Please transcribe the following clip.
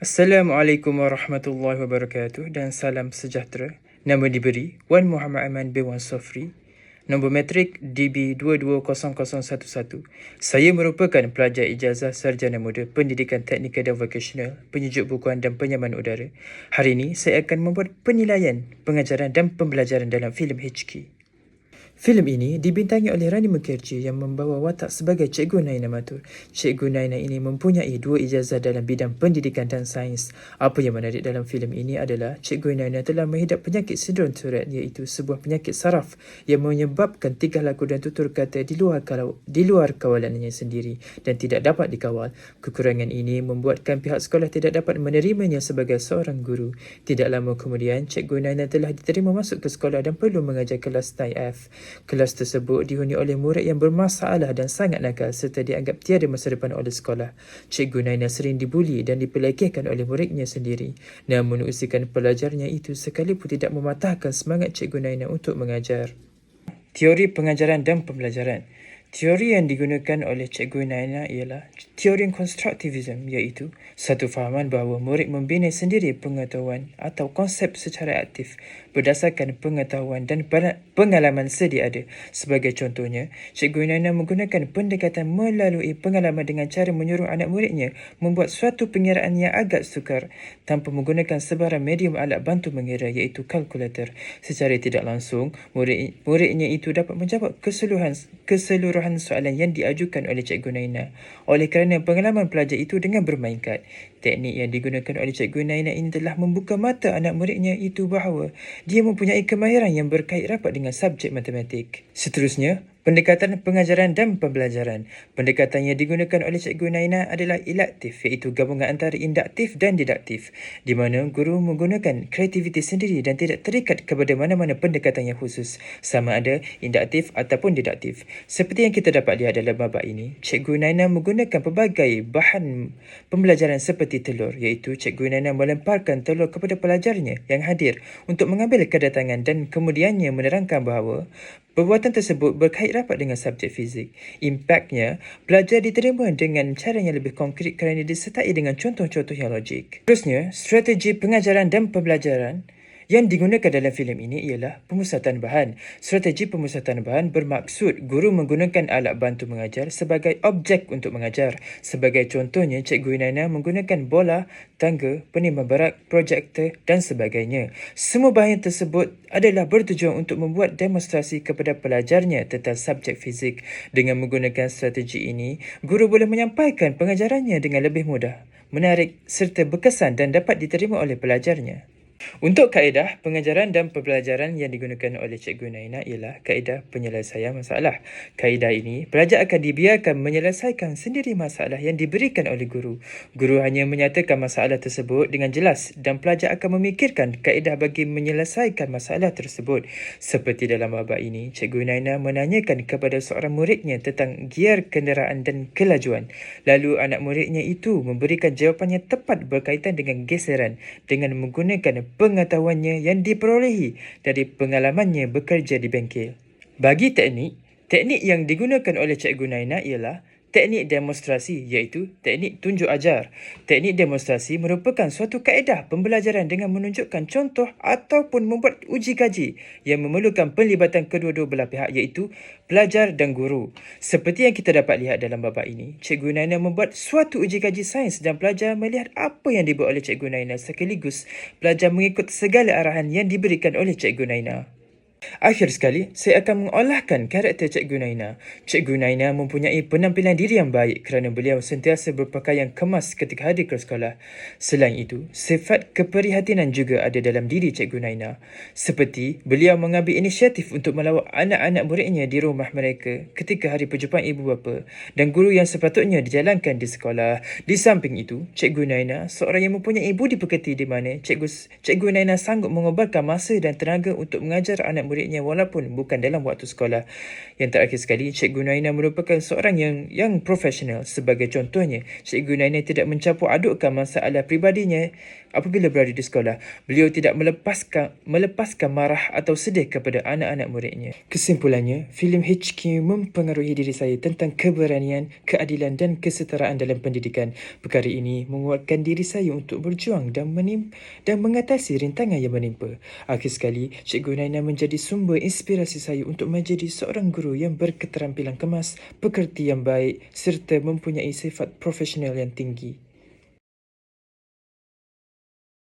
Assalamualaikum warahmatullahi wabarakatuh dan salam sejahtera. Nama diberi Wan Muhammad Aman bin Wan Sofri. Nombor metrik DB220011. Saya merupakan pelajar ijazah sarjana muda Pendidikan Teknikal dan Vokasional, penyejuk bukuan dan penyaman udara. Hari ini saya akan membuat penilaian pengajaran dan pembelajaran dalam filem HK. Filem ini dibintangi oleh Rani Mukherjee yang membawa watak sebagai Cikgu Naina Mathur. Cikgu Naina ini mempunyai 2 ijazah dalam bidang pendidikan dan sains. Apa yang menarik dalam filem ini adalah Cikgu Naina telah menghidap penyakit sindrom Tourette, iaitu sebuah penyakit saraf yang menyebabkan tingkah laku dan tutur kata di luar kawalannya sendiri dan tidak dapat dikawal. Kekurangan ini membuatkan pihak sekolah tidak dapat menerimanya sebagai seorang guru. Tidak lama kemudian, Cikgu Naina telah diterima masuk ke sekolah dan perlu mengajar kelas TAIF. Kelas tersebut dihuni oleh murid yang bermasalah dan sangat nakal serta dianggap tiada masa depan oleh sekolah. Cikgu Naina sering dibuli dan dipelekehkan oleh muridnya sendiri. Namun usikan pelajarnya itu sekalipun tidak mematahkan semangat Cikgu Naina untuk mengajar. Teori pengajaran dan pembelajaran. Teori yang digunakan oleh Cikgu Naina ialah teori konstruktivism, iaitu satu fahaman bahawa murid membina sendiri pengetahuan atau konsep secara aktif berdasarkan pengetahuan dan pengalaman sedia ada. Sebagai contohnya, Cikgu Naina menggunakan pendekatan melalui pengalaman dengan cara menyuruh anak muridnya membuat suatu pengiraan yang agak sukar tanpa menggunakan sebarang medium alat bantu mengira, iaitu kalkulator. Secara tidak langsung, muridnya itu dapat menjawab keseluruhan soalan yang diajukan oleh Cikgu Naina. Oleh kerana pengalaman pelajar itu dengan bermain kad, teknik yang digunakan oleh Cikgu Naina ini telah membuka mata anak muridnya itu bahawa dia mempunyai kemahiran yang berkait rapat dengan subjek matematik. Seterusnya, pendekatan pengajaran dan pembelajaran. Pendekatan yang digunakan oleh Cikgu Naina adalah ilaktif, iaitu gabungan antara induktif dan diduktif, di mana guru menggunakan kreativiti sendiri dan tidak terikat kepada mana-mana pendekatan yang khusus, sama ada induktif ataupun diduktif. Seperti yang kita dapat lihat dalam babak ini, Cikgu Naina menggunakan pelbagai bahan pembelajaran seperti telur, iaitu Cikgu Naina melemparkan telur kepada pelajarnya yang hadir untuk mengambil kedatangan dan kemudiannya menerangkan bahawa perbuatan tersebut berkait rapat dengan subjek fizik. Impaknya, pelajar diterima dengan cara yang lebih konkret kerana disertai dengan contoh-contoh yang logik. Terusnya, strategi pengajaran dan pembelajaran yang digunakan dalam filem ini ialah pemusatan bahan. Strategi pemusatan bahan bermaksud guru menggunakan alat bantu mengajar sebagai objek untuk mengajar. Sebagai contohnya, Cikgu Naina menggunakan bola, tangga, penimbang berat, projektor dan sebagainya. Semua bahan tersebut adalah bertujuan untuk membuat demonstrasi kepada pelajarnya tentang subjek fizik. Dengan menggunakan strategi ini, guru boleh menyampaikan pengajarannya dengan lebih mudah, menarik serta berkesan dan dapat diterima oleh pelajarnya. Untuk kaedah pengajaran dan pembelajaran yang digunakan oleh Cikgu Naina ialah kaedah penyelesaian masalah. Kaedah ini, pelajar akan dibiarkan menyelesaikan sendiri masalah yang diberikan oleh guru. Guru hanya menyatakan masalah tersebut dengan jelas dan pelajar akan memikirkan kaedah bagi menyelesaikan masalah tersebut. Seperti dalam babak ini, Cikgu Naina menanyakan kepada seorang muridnya tentang giar kenderaan dan kelajuan. Lalu anak muridnya itu memberikan jawapan yang tepat berkaitan dengan geseran dengan menggunakan pengetahuannya yang diperolehi dari pengalamannya bekerja di bengkel. Bagi teknik yang digunakan oleh Cikgu Naina ialah teknik demonstrasi, iaitu teknik tunjuk ajar. Teknik demonstrasi merupakan suatu kaedah pembelajaran dengan menunjukkan contoh ataupun membuat uji kaji yang memerlukan penlibatan kedua-dua belah pihak, iaitu pelajar dan guru. Seperti yang kita dapat lihat dalam babak ini, Cikgu Naina membuat suatu uji kaji sains dan pelajar melihat apa yang dibuat oleh Cikgu Naina, sekaligus pelajar mengikut segala arahan yang diberikan oleh Cikgu Naina. Akhir sekali, saya akan mengolahkan karakter Cikgu Naina. Cikgu Naina mempunyai penampilan diri yang baik kerana beliau sentiasa berpakaian kemas ketika hadir ke sekolah. Selain itu, sifat keprihatinan juga ada dalam diri Cikgu Naina. Seperti beliau mengambil inisiatif untuk melawat anak-anak muridnya di rumah mereka ketika hari perjumpaan ibu bapa dan guru yang sepatutnya dijalankan di sekolah. Di samping itu, Cikgu Naina seorang yang mempunyai budi pekerti di mana Cikgu Naina sanggup mengobarkan masa dan tenaga untuk mengajar anak murid murid-muridnya walaupun bukan dalam waktu sekolah. Yang terakhir sekali, Cikgu Naina merupakan seorang yang profesional. Sebagai contohnya, Cikgu Naina tidak mencampur adukkan masalah pribadinya apabila berada di sekolah. Beliau tidak melepaskan marah atau sedih kepada anak-anak muridnya. Kesimpulannya, filem HQ mempengaruhi diri saya tentang keberanian, keadilan dan kesetaraan dalam pendidikan. Perkara ini menguatkan diri saya untuk berjuang dan mengatasi rintangan yang menimpa. Akhir sekali, Cikgu Naina menjadi sumber inspirasi saya untuk menjadi seorang guru yang berketerampilan kemas, pekerti yang baik serta mempunyai sifat profesional yang tinggi.